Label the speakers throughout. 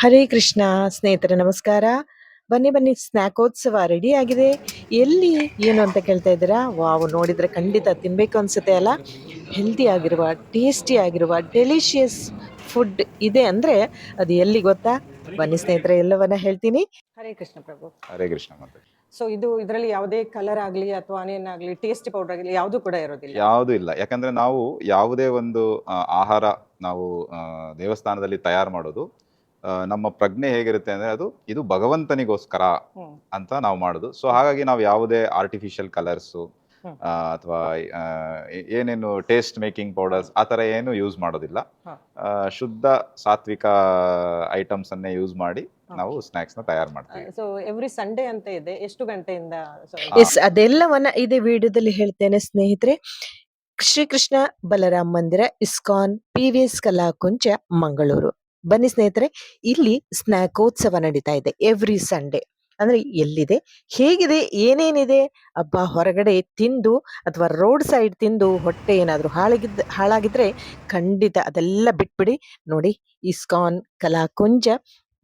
Speaker 1: ಹರೇ ಕೃಷ್ಣ ಸ್ನೇಹಿತರೆ ನಮಸ್ಕಾರ. ಬನ್ನಿ ಬನ್ನಿ ಸ್ನ್ಯಾಕೋತ್ಸವ ರೆಡಿ ಆಗಿದೆ. ಎಲ್ಲಿ ಏನು ಅಂತ ಕೇಳ್ತಾ ಇದ್ದೀರಾ? ವಾವ್! ನೋಡಿದ್ರೆ ಖಂಡಿತ ತಿನ್ಬೇಕು ಅನ್ಸುತ್ತೆ ಅಲ್ಲ? ಹೆಲ್ದಿ ಆಗಿರುವ, ಟೇಸ್ಟಿ ಆಗಿರುವ, ಡೆಲಿಷಿಯಸ್ ಫುಡ್ ಇದೆ ಅಂದ್ರೆ ಅದು ಎಲ್ಲಿ ಗೊತ್ತಾ? ಬನ್ನಿ ಸ್ನೇಹಿತರೆ ಎಲ್ಲವನ್ನ ಹೇಳ್ತೀನಿ. ಹರೇ ಕೃಷ್ಣ ಪ್ರಭು.
Speaker 2: ಹರೇ ಕೃಷ್ಣ ಮತ್ತೆ
Speaker 1: ಸೊ ಇದರಲ್ಲಿ ಯಾವುದೇ ಕಲರ್ ಆಗ್ಲಿ ಅಥವಾ ಆನಿಯನ್ ಆಗ್ಲಿ ಟೇಸ್ಟ್ ಪೌಡರ್ ಆಗಲಿ ಯಾವುದು ಕೂಡ ಇರೋದಿಲ್ಲ.
Speaker 2: ಯಾವುದು ಇಲ್ಲ. ಯಾಕಂದ್ರೆ ನಾವು ಯಾವುದೇ ಒಂದು ಆಹಾರ ನಾವು ದೇವಸ್ಥಾನದಲ್ಲಿ ತಯಾರು ಮಾಡೋದು ನಮ್ಮ ಪ್ರಜ್ಞೆ ಹೇಗಿರುತ್ತೆ ಅಂದ್ರೆ ಇದು ಭಗವಂತನಿಗೋಸ್ಕರ
Speaker 1: ಹ್ಮ್
Speaker 2: ಅಂತ ನಾವು ಮಾಡೋದು. ಸೊ ಹಾಗಾಗಿ ನಾವು ಯಾವುದೇ ಆರ್ಟಿಫಿಷಿಯಲ್ ಕಲರ್ಸು
Speaker 1: ಹ್ಮ್
Speaker 2: ಅಥವಾ ಏನೇನು ಟೇಸ್ಟ್ ಮೇಕಿಂಗ್ ಪೌಡರ್ಸ್ ಆ ಥರ ಏನು ಯೂಸ್ ಮಾಡೋದಿಲ್ಲ.
Speaker 1: ಹ.
Speaker 2: ಶುದ್ಧ ಸಾತ್ವಿಕ ಐಟಮ್ಸ್ ಅನ್ನೇ ಯೂಸ್ ಮಾಡಿ ನಾವು ಸ್ನ್ಯಾಕ್ಸ್ನ ತಯಾರು ಮಾಡ್ತೀವಿ.
Speaker 1: ಸೊ ಎವ್ರಿ ಸಂಡೇ ಅಂತ ಇದೆ, ಎಷ್ಟು ಗಂಟೆಯಿಂದ?
Speaker 2: ಆ,
Speaker 1: ಎಸ್, ಅದೆಲ್ಲವನ್ನ ಇದೇ ವಿಡಿಯೋದಲ್ಲಿ ಹೇಳ್ತೇನೆ ಸ್ನೇಹಿತರೆ. ಶ್ರೀಕೃಷ್ಣ ಬಲರಾಮ್ ಮಂದಿರ, ಇಸ್ಕಾನ್, PVS ಕಲಾಕುಂಚ, ಮಂಗಳೂರು. ಬನ್ನಿ ಸ್ನೇಹಿತರೆ, ಇಲ್ಲಿ ಸ್ನ್ಯಾಕೋತ್ಸವ ನಡೀತಾ ಇದೆ ಎವ್ರಿ ಸಂಡೇ. ಅಂದ್ರೆ ಎಲ್ಲಿದೆ, ಹೇಗಿದೆ, ಏನೇನಿದೆ? ಅಬ್ಬಾ, ಹೊರಗಡೆ ತಿಂದು ಅಥವಾ ರೋಡ್ ಸೈಡ್ ತಿಂದು ಹೊಟ್ಟೆ ಏನಾದ್ರೂ ಹಾಳಾಗಿದ್ರೆ ಖಂಡಿತ ಅದೆಲ್ಲ ಬಿಟ್ಬಿಡಿ. ನೋಡಿ, ಇಸ್ಕಾನ್ ಕಲಾಕುಂಜ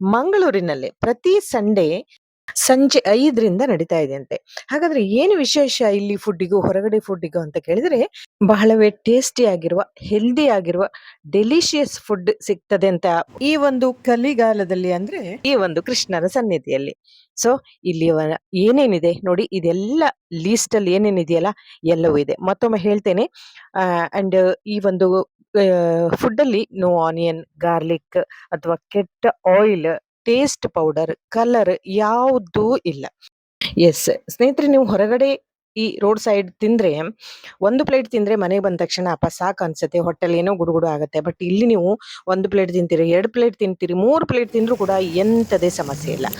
Speaker 1: ಮಂಗಳೂರಿನಲ್ಲೇ ಪ್ರತಿ ಸಂಡೇ ಸಂಜೆ 5ರಿಂದ ನಡೀತಾ ಇದೆ ಅಂತೆ. ಹಾಗಾದ್ರೆ ಏನು ವಿಶೇಷ ಇಲ್ಲಿ ಫುಡ್ಡಿಗೂ ಹೊರಗಡೆ ಫುಡ್ಡಿಗೂ ಅಂತ ಕೇಳಿದ್ರೆ, ಬಹಳವೇ ಟೇಸ್ಟಿ ಆಗಿರುವ, ಹೆಲ್ದಿ ಆಗಿರುವ, ಡೆಲಿಷಿಯಸ್ ಫುಡ್ ಸಿಗ್ತದೆ ಅಂತ ಈ ಒಂದು ಕಲಿಗಾಲದಲ್ಲಿ, ಅಂದ್ರೆ ಈ ಒಂದು ಕೃಷ್ಣನ ಸನ್ನಿಧಿಯಲ್ಲಿ. ಸೊ ಇಲ್ಲಿ ಏನೇನಿದೆ ನೋಡಿ, ಇದೆಲ್ಲ ಲೀಸ್ಟ್ ಅಲ್ಲಿ ಏನೇನಿದೆಯಲ್ಲ ಎಲ್ಲವೂ ಇದೆ. ಮತ್ತೊಮ್ಮೆ ಹೇಳ್ತೇನೆ. ಅಂಡ್ ಈ ಒಂದು ಫುಡ್ ಅಲ್ಲಿ ನೋ ಆನಿಯನ್, ಗಾರ್ಲಿಕ್ ಅಥವಾ ಕೆಟ್ಟ ಆಯಿಲ್, ಟೇಸ್ಟ್ ಪೌಡರ್, ಕಲರ್ ಯಾವುದೂ ಇಲ್ಲ. ಎಸ್ ಸ್ನೇಹಿತರೆ, ನೀವು ಹೊರಗಡೆ ಈ ರೋಡ್ ಸೈಡ್ ತಿಂದ್ರೆ, ಒಂದು ಪ್ಲೇಟ್ ತಿಂದ್ರೆ ಮನೆಗೆ ಬಂದ ತಕ್ಷಣ ಅಪ್ಪ ಸಾಕು ಅನ್ಸುತ್ತೆ, ಹೊಟ್ಟೆಲ್ ಏನೋ ಗುಡುಗುಡು ಆಗುತ್ತೆ. ಬಟ್ ಇಲ್ಲಿ ನೀವು ಒಂದು ಪ್ಲೇಟ್ ತಿಂತೀರಿ, 2 ಪ್ಲೇಟ್ ತಿಂತೀರಿ, 3 ಪ್ಲೇಟ್ ತಿಂದ್ರೂ ಕೂಡ ಎಂಥದೇ ಸಮಸ್ಯೆ ಇಲ್ಲ.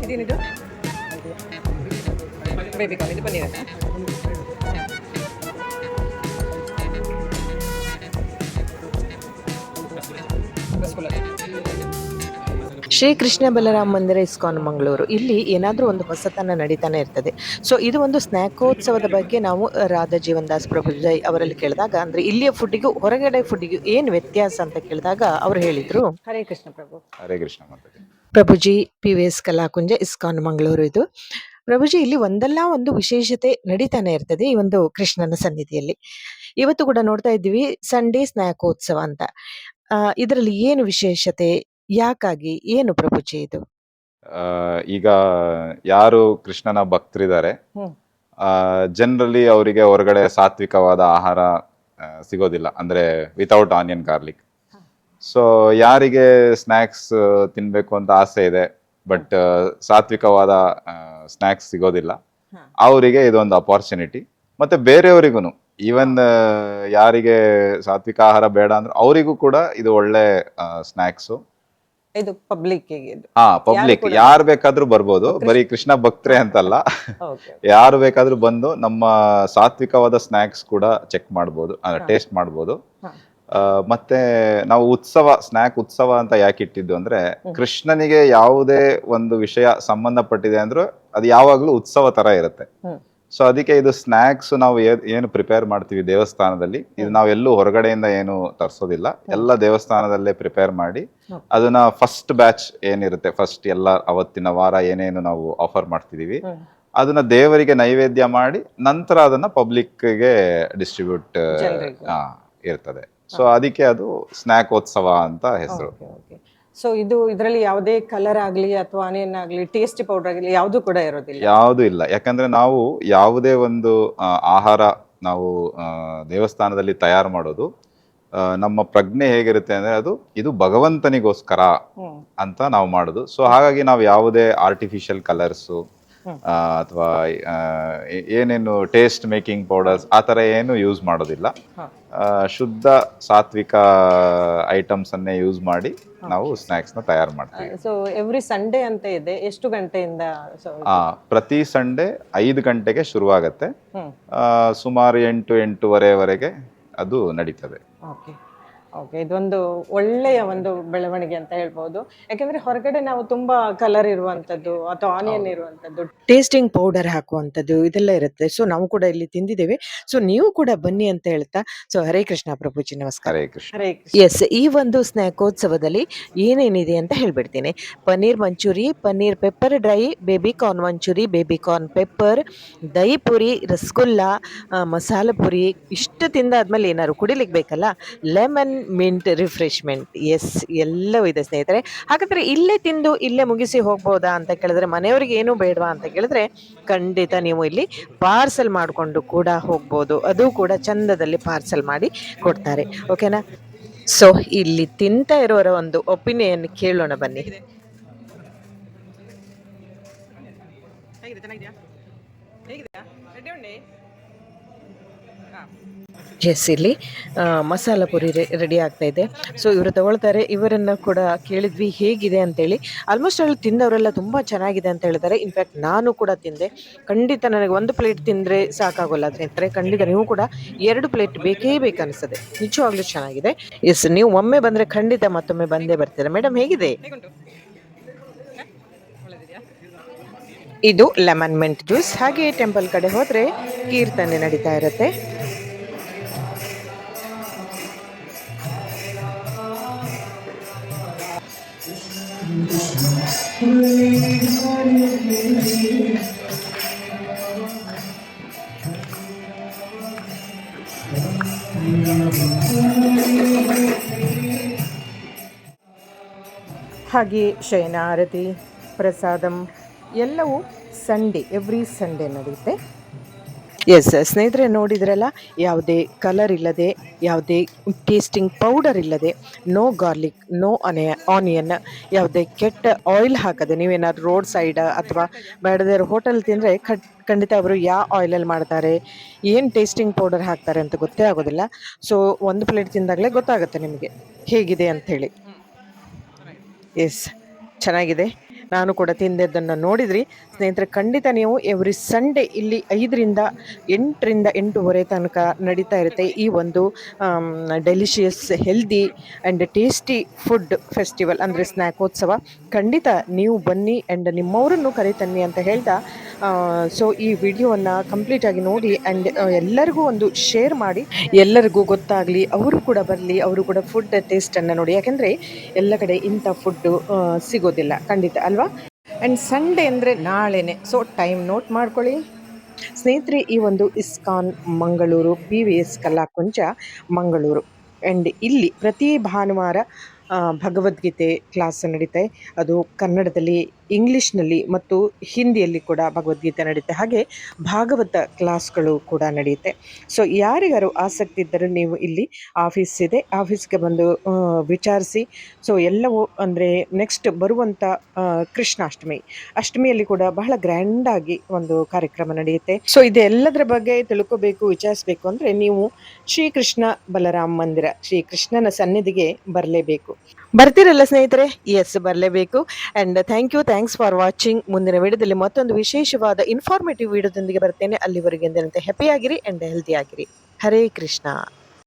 Speaker 1: ಇದೇನಿದು? ಬೇಬಿ ಕಾರ್ನ್, ಇದು ಪನ್ನೀರ್. ಶ್ರೀಕೃಷ್ಣ ಬಲರಾಮ್ ಮಂದಿರ, ಇಸ್ಕಾನ್, ಮಂಗಳೂರು. ಇಲ್ಲಿ ಏನಾದರೂ ಒಂದು ಹೊಸತನ ನಡೀತಾನೆ ಇರ್ತದೆ. ಸೊ ಇದು ಒಂದು ಸ್ನ್ಯಾಕೋತ್ಸವದ ಬಗ್ಗೆ ನಾವು ರಾಧಾ ಜೀವನ್ ದಾಸ್ ಪ್ರಭುಜೈ ಅವರಲ್ಲಿ ಕೇಳಿದಾಗ, ಅಂದ್ರೆ ಇಲ್ಲಿಯ ಫುಡ್ಡಿಗೂ ಹೊರಗಡೆ ಫುಡ್ಡಿಗೂ ಏನು ವ್ಯತ್ಯಾಸ ಅಂತ ಕೇಳಿದಾಗ ಅವ್ರು ಹೇಳಿದ್ರು. ಹರೇ ಕೃಷ್ಣ ಪ್ರಭು.
Speaker 2: ಹರೇ ಕೃಷ್ಣ ಮತ್ತೆ
Speaker 1: ಪ್ರಭುಜಿ, PVS ಕಲಾಕುಂಜ, ಇಸ್ಕಾನ್, ಮಂಗಳೂರು. ಇದು ಪ್ರಭುಜಿ, ಇಲ್ಲಿ ಒಂದಲ್ಲ ಒಂದು ವಿಶೇಷತೆ ನಡೀತಾನೆ ಇರ್ತದೆ ಈ ಒಂದು ಕೃಷ್ಣನ ಸನ್ನಿಧಿಯಲ್ಲಿ. ಇವತ್ತು ಕೂಡ ನೋಡ್ತಾ ಇದ್ದೀವಿ ಸಂಡೇ ಸ್ನ್ಯಾಕೋತ್ಸವ ಅಂತ. ಇದರಲ್ಲಿ ಏನು ವಿಶೇಷತೆ, ಯಾಕಾಗಿ, ಏನು ಪ್ರಭುಜಿ ಇದು?
Speaker 2: ಈಗ ಯಾರು ಕೃಷ್ಣನ ಭಕ್ತರಿದ್ದಾರೆ, ಜನರಲಿ ಅವರಿಗೆ ಹೊರಗಡೆ ಸಾತ್ವಿಕವಾದ ಆಹಾರ ಸಿಗೋದಿಲ್ಲ, ಅಂದ್ರೆ ವಿತೌಟ್ ಆನಿಯನ್ ಗಾರ್ಲಿಕ್. ಸೊ ಯಾರಿಗೆ ಸ್ನ್ಯಾಕ್ಸ್ ತಿನ್ಬೇಕು ಅಂತ ಆಸೆ ಇದೆ ಬಟ್ ಸಾತ್ವಿಕವಾದ ಸ್ನ್ಯಾಕ್ಸ್ ಸಿಗೋದಿಲ್ಲ, ಅವರಿಗೆ ಇದೊಂದು ಅಪಾರ್ಚುನಿಟಿ. ಮತ್ತೆ ಬೇರೆಯವರಿಗೂ, ಈವನ್ ಯಾರಿಗೆ ಸಾತ್ವಿಕ ಆಹಾರ ಬೇಡ ಅಂದ್ರೆ ಅವರಿಗೂ ಕೂಡ ಇದು ಒಳ್ಳೆ ಸ್ನ್ಯಾಕ್ಸು.
Speaker 1: ಇದು ಪಬ್ಲಿಕ್
Speaker 2: ಪಬ್ಲಿಕ್ ಯಾರು ಬೇಕಾದ್ರೂ ಬರ್ಬೋದು, ಬರೀ ಕೃಷ್ಣ ಭಕ್ತರೇ ಅಂತಲ್ಲ, ಯಾರು ಬೇಕಾದ್ರೂ ಬಂದು ನಮ್ಮ ಸಾತ್ವಿಕವಾದ ಸ್ನ್ಯಾಕ್ಸ್ ಕೂಡ ಚೆಕ್ ಮಾಡ್ಬೋದು, ಟೇಸ್ಟ್ ಮಾಡ್ಬೋದು. ಮತ್ತೆ ನಾವು ಸ್ನ್ಯಾಕ್ ಉತ್ಸವ ಅಂತ ಯಾಕೆ ಇಟ್ಟಿದ್ದು ಅಂದ್ರೆ, ಕೃಷ್ಣನಿಗೆ ಯಾವುದೇ ಒಂದು ವಿಷಯ ಸಂಬಂಧಪಟ್ಟಿದೆ ಅಂದ್ರೆ ಅದು ಯಾವಾಗ್ಲೂ ಉತ್ಸವ ತರ ಇರುತ್ತೆ. ಸೊ ಅದಕ್ಕೆ ಇದು ಸ್ನ್ಯಾಕ್ಸ್ ನಾವು ಏನು ಪ್ರಿಪೇರ್ ಮಾಡ್ತೀವಿ ದೇವಸ್ಥಾನದಲ್ಲಿ, ಇದು ನಾವು ಎಲ್ಲೂ ಹೊರಗಡೆಯಿಂದ ಏನು ತರಿಸೋದಿಲ್ಲ, ಎಲ್ಲ ದೇವಸ್ಥಾನದಲ್ಲೇ ಪ್ರಿಪೇರ್ ಮಾಡಿ ಅದನ್ನ ಫಸ್ಟ್ ಬ್ಯಾಚ್ ಏನಿರುತ್ತೆ, ಫಸ್ಟ್ ಎಲ್ಲ ಅವತ್ತಿನ ವಾರ ಏನೇನು ನಾವು ಆಫರ್ ಮಾಡ್ತಿದೀವಿ ಅದನ್ನ ದೇವರಿಗೆ ನೈವೇದ್ಯ ಮಾಡಿ ನಂತರ ಅದನ್ನ ಪಬ್ಲಿಕ್ಗೆ ಡಿಸ್ಟ್ರಿಬ್ಯೂಟ್ ಇರ್ತದೆ. ಸೊ ಅದಕ್ಕೆ ಅದು ಸ್ನ್ಯಾಕೋತ್ಸವ ಅಂತ ಹೆಸರು.
Speaker 1: ಸೊ ಇದರಲ್ಲಿ ಯಾವುದೇ ಕಲರ್ ಆಗ್ಲಿ ಅಥವಾ ಆನಿಯನ್ ಆಗ್ಲಿ ಟೇಸ್ಟ್ ಪೌಡರ್ ಆಗಲಿ ಯಾವುದು ಕೂಡ ಇರೋದಿಲ್ಲ.
Speaker 2: ಯಾವುದು ಇಲ್ಲ. ಯಾಕಂದ್ರೆ ನಾವು ಯಾವುದೇ ಒಂದು ಆಹಾರ ನಾವು ದೇವಸ್ಥಾನದಲ್ಲಿ ತಯಾರು ಮಾಡೋದು ನಮ್ಮ ಪ್ರಜ್ಞೆ ಹೇಗಿರುತ್ತೆ ಅಂದ್ರೆ ಇದು ಭಗವಂತನಿಗೋಸ್ಕರ ಅಂತ ನಾವು ಮಾಡೋದು. ಸೊ ಹಾಗಾಗಿ ನಾವು ಯಾವುದೇ ಆರ್ಟಿಫಿಷಿಯಲ್ ಕಲರ್ಸು ಅಥವಾ ಏನೇನು ಟೇಸ್ಟ್ ಮೇಕಿಂಗ್ ಪೌಡರ್ಸ್ ಆ ಥರ ಏನು ಯೂಸ್ ಮಾಡೋದಿಲ್ಲ. ಶುದ್ಧ ಸಾತ್ವಿಕ ಐಟಮ್ಸ್ ಅನ್ನೇ ಯೂಸ್ ಮಾಡಿ ನಾವು ಸ್ನ್ಯಾಕ್ಸ್ ನ ತಯಾರು ಮಾಡ್ತೀವಿ.
Speaker 1: ಸೊ ಎವ್ರಿ ಸಂಡೇ ಅಂತ ಇದೆ, ಎಷ್ಟು ಗಂಟೆಯಿಂದ?
Speaker 2: ಪ್ರತಿ ಸಂಡೇ 5 ಗಂಟೆಗೆ ಶುರುವಾಗತ್ತೆ, ಸುಮಾರು 8-8:30ವರೆಗೆ ಅದು ನಡೀತದೆ.
Speaker 3: ಓಕೆ, ಇದೊಂದು ಒಳ್ಳೆಯ ಒಂದು ಬೆಳವಣಿಗೆ ಅಂತ ಹೇಳ್ಬೋದು. ಯಾಕಂದ್ರೆ ಹೊರಗಡೆ ನಾವು ತುಂಬಾ ಕಲರ್ ಇರುವಂತದ್ದು ಅಥವಾ ಆನಿಯನ್ ಇರುವಂತದ್ದು,
Speaker 1: ಟೇಸ್ಟಿಂಗ್ ಪೌಡರ್ ಹಾಕುವಂಥದ್ದು ಇದೆಲ್ಲ ಇರುತ್ತೆ. ಸೊ ನಾವು ಕೂಡ ಇಲ್ಲಿ ತಿಂದಿದ್ದೇವೆ. ಸೊ ನೀವು ಕೂಡ ಬನ್ನಿ ಅಂತ ಹೇಳ್ತಾ, ಸೊ ಹರೇ ಕೃಷ್ಣ ಪ್ರಭುಜಿ, ನಮಸ್ಕಾರ.
Speaker 2: ಹರೇ ಕೃಷ್ಣ.
Speaker 3: ಹರೇ ಕೃಷ್ಣ.
Speaker 1: ಎಸ್, ಈ ಒಂದು ಸ್ನ್ಯಾಕೋತ್ಸವದಲ್ಲಿ ಏನೇನಿದೆ ಅಂತ ಹೇಳ್ಬಿಡ್ತೀನಿ. Paneer manchurian, paneer pepper dry, baby corn manchurian, baby corn pepper, dahi puri, rasgulla, masala puri. ಇಷ್ಟು ತಿಂದಾದ್ಮೇಲೆ ಏನಾದ್ರು ಕುಡಿಲಿಕ್ಕೆ ಬೇಕಲ್ಲ, ಲೆಮನ್ ಮಿಂಟ್ ರಿಫ್ರೆಶ್ಮೆಂಟ್. ಎಸ್, ಎಲ್ಲವೂ ಇದೆ ಸ್ನೇಹಿತರೆ. ಹಾಗಾದ್ರೆ ಇಲ್ಲೇ ತಿಂದು ಇಲ್ಲೇ ಮುಗಿಸಿ ಹೋಗ್ಬೋದಾ ಅಂತ ಕೇಳಿದ್ರೆ, ಮನೆಯವರಿಗೆ ಏನೂ ಬೇಡವಾ ಅಂತ ಕೇಳಿದ್ರೆ, ಖಂಡಿತ ನೀವು ಇಲ್ಲಿ ಪಾರ್ಸಲ್ ಮಾಡಿಕೊಂಡು ಕೂಡ ಹೋಗ್ಬೋದು. ಅದು ಕೂಡ ಚಂದದಲ್ಲಿ ಪಾರ್ಸಲ್ ಮಾಡಿ ಕೊಡ್ತಾರೆ. ಓಕೆನಾ? ಸೊ ಇಲ್ಲಿ ತಿಂತ ಇರೋರ ಒಂದು ಒಪಿನಿಯನ್ ಕೇಳೋಣ ಬನ್ನಿ. ಎಸ್, ಇಲ್ಲಿ ಮಸಾಲ ಪುರಿ ರೆಡಿ ಆಗ್ತಾ ಇದೆ. ಸೊ ಇವರು ತಗೊಳ್ತಾರೆ. ಇವರನ್ನು ಕೂಡ ಕೇಳಿದ್ವಿ ಹೇಗಿದೆ ಅಂತೇಳಿ. ಆಲ್ಮೋಸ್ಟ್ ಅಲ್ಲಿ ತಿಂದವರೆಲ್ಲ ತುಂಬ ಚೆನ್ನಾಗಿದೆ ಅಂತ ಹೇಳಿದ್ದಾರೆ. ಇನ್ಫ್ಯಾಕ್ಟ್ ನಾನು ಕೂಡ ತಿಂದೆ. ಖಂಡಿತ ನನಗೆ ಒಂದು ಪ್ಲೇಟ್ ತಿಂದರೆ ಸಾಕಾಗೋಲ್ಲ ಸ್ನೇಹಿತರೆ. ಖಂಡಿತ ನೀವು ಕೂಡ 2 ಪ್ಲೇಟ್ ಬೇಕೇ ಬೇಕನ್ನಿಸ್ತದೆ. ನಿಜವಾಗ್ಲೂ ಚೆನ್ನಾಗಿದೆ. ಎಸ್, ನೀವು ಒಮ್ಮೆ ಬಂದರೆ ಖಂಡಿತ ಮತ್ತೊಮ್ಮೆ ಬಂದೇ ಬರ್ತೀರಾ. ಮೇಡಮ್ ಹೇಗಿದೆ? ಇದು ಲೆಮನ್ ಮಿಂಟ್ ಜ್ಯೂಸ್. ಹಾಗೆ ಟೆಂಪಲ್ ಕಡೆ ಹೋದರೆ ಕೀರ್ತನೆ ನಡೀತಾ ಇರುತ್ತೆ. ಹಾಗೆ ಶಯನ ಆರತಿ, ಪ್ರಸಾದಂ ಎಲ್ಲವೂ ಎವ್ರಿ ಸಂಡೇ ನಡೆಯುತ್ತೆ. ಎಸ್ ಸ್ನೇಹಿತರೆ, ನೋಡಿದ್ರಲ್ಲ, ಯಾವುದೇ ಕಲರ್ ಇಲ್ಲದೆ, ಯಾವುದೇ ಟೇಸ್ಟಿಂಗ್ ಪೌಡರ್ ಇಲ್ಲದೆ, ನೋ ಗಾರ್ಲಿಕ್, ನೋ ಆನಿಯನ್, ಯಾವುದೇ ಕೆಟ್ಟ ಆಯಿಲ್ ಹಾಕದೆ. ನೀವೇನಾದ್ರು ರೋಡ್ ಸೈಡ್ ಅಥವಾ ಬೇಡದೇ ಹೋಟೆಲ್ ತಿಂದರೆ ಖಂಡಿತ ಅವರು ಯಾವ ಆಯಿಲಲ್ಲಿ ಮಾಡ್ತಾರೆ, ಏನು ಟೇಸ್ಟಿಂಗ್ ಪೌಡರ್ ಹಾಕ್ತಾರೆ ಅಂತ ಗೊತ್ತೇ ಆಗೋದಿಲ್ಲ. ಸೊ ಒಂದು ಪ್ಲೇಟ್ ತಿಂದಾಗಲೇ ಗೊತ್ತಾಗುತ್ತೆ ನಿಮಗೆ ಹೇಗಿದೆ ಅಂಥೇಳಿ. ಎಸ್, ಚೆನ್ನಾಗಿದೆ. ನಾನು ಕೂಡ ತಿಂದದ್ದನ್ನು ನೋಡಿದ್ರಿ ಸ್ನೇಹಿತರೆ. ಖಂಡಿತ ನೀವು ಎವ್ರಿ ಸಂಡೇ ಇಲ್ಲಿ 5ರಿಂದ 8:30 ತನಕ ನಡೀತಾ ಇರುತ್ತೆ ಈ ಒಂದು delicious, healthy and tasty food festival, ಅಂದರೆ ಸ್ನ್ಯಾಕೋತ್ಸವ. ಖಂಡಿತ ನೀವು ಬನ್ನಿ ಆ್ಯಂಡ್ ನಿಮ್ಮವರನ್ನು ಕರಿತನ್ನಿ ಅಂತ ಹೇಳ್ತಾ, ಸೊ ಈ ವಿಡಿಯೋವನ್ನು ಕಂಪ್ಲೀಟಾಗಿ ನೋಡಿ ಆ್ಯಂಡ್ ಎಲ್ಲರಿಗೂ ಒಂದು ಶೇರ್ ಮಾಡಿ, ಎಲ್ಲರಿಗೂ ಗೊತ್ತಾಗಲಿ, ಅವರು ಕೂಡ ಬರಲಿ, ಅವರು ಕೂಡ ಫುಡ್ ಟೇಸ್ಟನ್ನು ನೋಡಿ. ಯಾಕೆಂದರೆ ಎಲ್ಲ ಕಡೆ ಇಂಥ ಫುಡ್ಡು ಸಿಗೋದಿಲ್ಲ ಖಂಡಿತ ಅಲ್ವಾ. ಆ್ಯಂಡ್ ಸಂಡೇ ಅಂದರೆ ನಾಳೆನೆ. ಸೊ ಟೈಮ್ ನೋಟ್ ಮಾಡ್ಕೊಳ್ಳಿ ಸ್ನೇಹಿತರೆ. ಈ ಒಂದು ISKCON Mangaluru, PVS Kalakuncha Mangaluru. And ಇಲ್ಲಿ ಪ್ರತಿ ಭಾನುವಾರ ಭಗವದ್ಗೀತೆ ಕ್ಲಾಸ್ ನಡೀತೆ. ಅದು ಕನ್ನಡದಲ್ಲಿ, ಇಂಗ್ಲೀಷ್ನಲ್ಲಿ ಮತ್ತು ಹಿಂದಿಯಲ್ಲಿ ಕೂಡ ಭಗವದ್ಗೀತೆ ನಡೀತೆ. ಹಾಗೆ ಭಾಗವತ ಕ್ಲಾಸ್ಗಳು ಕೂಡ ನಡೆಯುತ್ತೆ. ಸೊ ಯಾರಿಗಾರು ಆಸಕ್ತಿ ಇದ್ದರೂ ನೀವು ಇಲ್ಲಿ ಆಫೀಸ್ ಇದೆ, ಆಫೀಸ್ಗೆ ಬಂದು ವಿಚಾರಿಸಿ. ಸೊ ಎಲ್ಲವೂ ಅಂದರೆ ನೆಕ್ಸ್ಟ್ ಬರುವಂಥ ಅಷ್ಟಮಿಯಲ್ಲಿ ಕೂಡ ಬಹಳ ಗ್ರ್ಯಾಂಡಾಗಿ ಒಂದು ಕಾರ್ಯಕ್ರಮ ನಡೆಯುತ್ತೆ. ಸೊ ಇದೆಲ್ಲದರ ಬಗ್ಗೆ ತಿಳ್ಕೋಬೇಕು, ವಿಚಾರಿಸಬೇಕು ಅಂದರೆ ನೀವು ಶ್ರೀಕೃಷ್ಣ ಬಲರಾಮ್ ಮಂದಿರ, ಶ್ರೀಕೃಷ್ಣನ ಸನ್ನಿಧಿಗೆ ಬರಲೇಬೇಕು. ಬರ್ತೀರಲ್ಲ ಸ್ನೇಹಿತರೆ? ಎಸ್, ಬರಲೇಬೇಕು. And thanks for watching. ಮುಂದಿನ ವಿಡಿಯೋದಲ್ಲಿ ಮತ್ತೊಂದು ವಿಶೇಷವಾದ ಇನ್ಫಾರ್ಮೇಟಿವ್ ವಿಡಿಯೋದೊಂದಿಗೆ ಬರ್ತೇನೆ. ಅಲ್ಲಿವರೆಗೆ ಎಂದಂತೆ ಹ್ಯಾಪಿ ಆಗಿರಿ ಆ್ಯಂಡ್ ಹೆಲ್ದಿ ಆಗಿರಿ. ಹರೇ ಕೃಷ್ಣ.